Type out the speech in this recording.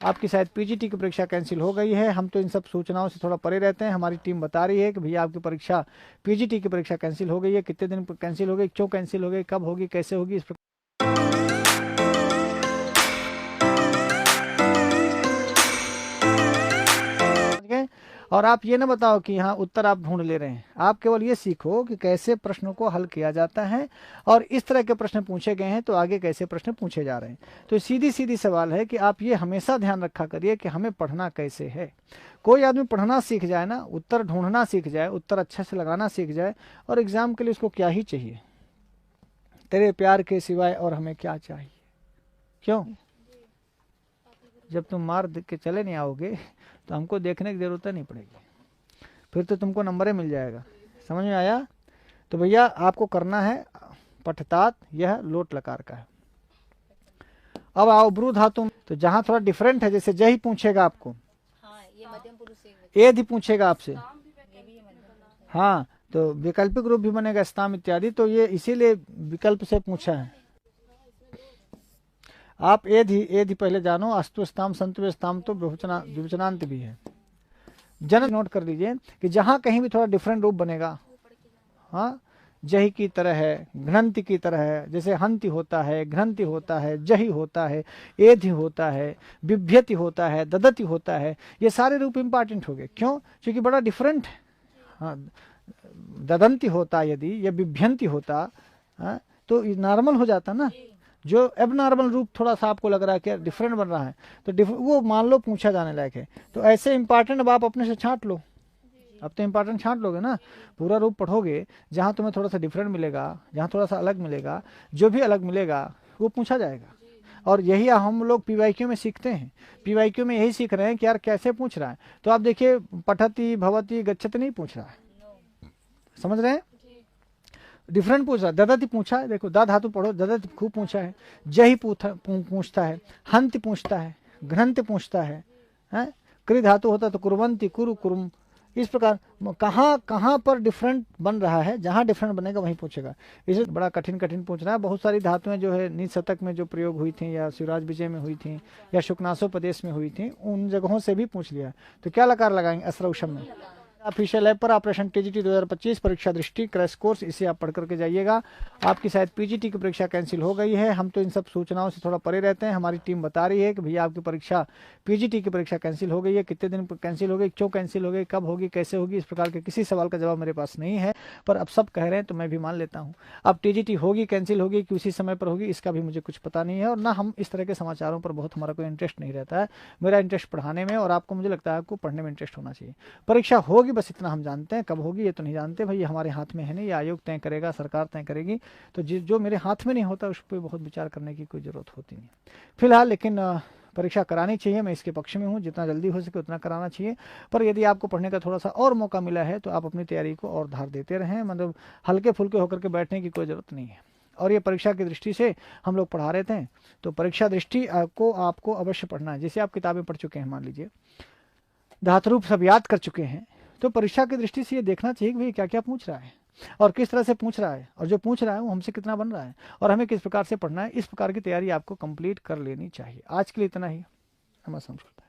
आपकी शायद पीजीटी की परीक्षा कैंसिल हो गई है। हम तो इन सब सूचनाओं से थोड़ा परे रहते हैं। हमारी टीम बता रही है कि भैया आपकी परीक्षा पीजीटी की परीक्षा कैंसिल हो गई है। कितने दिन कैंसिल हो गई, क्यों कैंसिल हो गई, कब होगी, कैसे होगी, इस प्रकार और आप ये ना बताओ कि हाँ उत्तर आप ढूंढ ले रहे हैं। आप केवल ये सीखो कि कैसे प्रश्नों को हल किया जाता है और इस तरह के प्रश्न पूछे गए हैं तो आगे कैसे प्रश्न पूछे जा रहे हैं। तो सीधी सीधी सवाल है कि आप ये हमेशा ध्यान रखा करिए कि हमें पढ़ना कैसे है। कोई आदमी पढ़ना सीख जाए ना, उत्तर ढूंढना सीख जाए, उत्तर अच्छे से लगाना सीख जाए, और एग्जाम के लिए उसको क्या ही चाहिए, तेरे प्यार के सिवाय और हमें क्या चाहिए। क्यों? जब तुम मार के चले नहीं आओगे तो हमको देखने की जरूरत नहीं पड़ेगी, फिर तो तुमको नंबर मिल जाएगा। समझ में आया? तो भैया आपको करना है पठतात, यह लोट लकार का है। अब आओ ब्रू धातु, तो जहां थोड़ा डिफरेंट है, जैसे जय ही पूछेगा आपको, एध ही पूछेगा आपसे, हाँ तो वैकल्पिक रूप भी बनेगा स्ताम इत्यादि, तो ये इसीलिए विकल्प से पूछा है। आप एध ही पहले जानो, अस्तु स्ताम संतु स्ताम तो विवचनांत भी है। जन नोट कर लीजिए कि जहां कहीं भी थोड़ा डिफरेंट रूप बनेगा, हाँ जही की तरह है, घ्नंति की तरह है, जैसे हंति होता है, घ्नंति होता है, जही होता है, एधि होता है, बिभ्यति होता है, ददति होता है, ये सारे रूप इंपॉर्टेंट हो गए। क्यों? क्योंकि बड़ा डिफरेंट है। हाँ ददंती होता यदि या बिभ्यंती होता, हाँ, तो नॉर्मल हो जाता ना। जो एब नॉर्मल रूप थोड़ा सा आपको लग रहा है कि डिफरेंट बन रहा है, तो वो मान लो पूछा जाने लायक है। तो ऐसे इंपॉर्टेंट अब आप अपने से छांट लो। अब तो इंपॉर्टेंट छांट लोगे ना, पूरा रूप पढ़ोगे, जहां तुम्हें थोड़ा सा डिफरेंट मिलेगा, जहां थोड़ा सा अलग मिलेगा, जो भी अलग मिलेगा वो पूछा जाएगा। और यही हम लोग पीवाईक्यू में सीखते हैं। पीवाईक्यू में यही सीख रहे हैं कि यार कैसे पूछ रहा है। तो आप देखिए पठती भवती गच्छति नहीं पूछ रहा है, समझ रहे हैं? डिफरेंट पूछ रहा है। ददति पूछा है, देखो दा धातु पढ़ो, ददति खूब पूछा है, जही पूछता है, हंत पूछता है, घ्नंत पूछता है, कृ धातु होता तो कुर्वंती, कुरु, कुरुम। इस प्रकार कहाँ कहाँ पर डिफरेंट बन रहा है, जहां डिफरेंट बनेगा वहीं पूछेगा। इसे बड़ा कठिन कठिन पूछ रहा है। बहुत सारी धातुएं जो है नीच शतक में जो प्रयोग हुई थी, या शिवराज विजय में हुई थी, या शुकनासोपदेश में हुई थी, उन जगहों से भी पूछ लिया। तो क्या लकार लगाएंगे असरौषम में? ऑफिशियल ऐप पर ऑपरेशन टीजीटी 2025 परीक्षा दृष्टि क्रैश कोर्स, इसे आप पढ़ करके जाइएगा। आपकी शायद पीजीटी की परीक्षा कैंसिल हो गई है। हम तो इन सब सूचनाओं से थोड़ा परे रहते हैं। हमारी टीम बता रही है कि भैया आपकी परीक्षा पीजीटी की परीक्षा कैंसिल हो गई है। कितने दिन कैंसिल हो गई, क्यों कैंसिल हो गई, कब होगी, कैसे होगी, इस प्रकार के किसी सवाल का जवाब मेरे पास नहीं है, पर अब सब कह रहे हैं तो मैं भी मान लेता हूँ। अब टीजीटी होगी, कैंसिल होगी कि उसी समय पर होगी, इसका भी मुझे कुछ पता नहीं है। और ना हम इस तरह के समाचारों पर बहुत हमारा कोई इंटरेस्ट नहीं रहता है। मेरा इंटरेस्ट पढ़ाने में, और आपको मुझे लगता है आपको पढ़ने में इंटरेस्ट होना चाहिए। परीक्षा होगी बस इतना हम जानते हैं, कब होगी ये तो नहीं जानते भाई, ये हमारे हाथ में है नहीं, ये आयोग तय करेगा, सरकार तय करेगी। तो जो मेरे हाथ में नहीं होता उस पर बहुत विचार करने की कोई जरूरत होती नहीं फिलहाल। लेकिन परीक्षा करानी चाहिए, मैं इसके पक्ष में हूँ, जितना जल्दी हो सके उतना कराना चाहिए। पर यदि आपको पढ़ने का थोड़ा सा और मौका मिला है तो आप अपनी तैयारी को और धार देते रहें, मतलब हल्के फुल्के होकर के बैठने की कोई जरूरत नहीं है। और ये परीक्षा की दृष्टि से हम लोग पढ़ा रहे थे, तो परीक्षा दृष्टि आपको अवश्य पढ़ना है। जैसे आप किताबें पढ़ चुके हैं, मान लीजिए धातुरूप सब याद कर चुके हैं, तो परीक्षा की दृष्टि से ये देखना चाहिए कि भाई क्या क्या पूछ रहा है और किस तरह से पूछ रहा है, और जो पूछ रहा है वो हमसे कितना बन रहा है, और हमें किस प्रकार से पढ़ना है। इस प्रकार की तैयारी आपको कंप्लीट कर लेनी चाहिए। आज के लिए इतना ही। नमस्कार।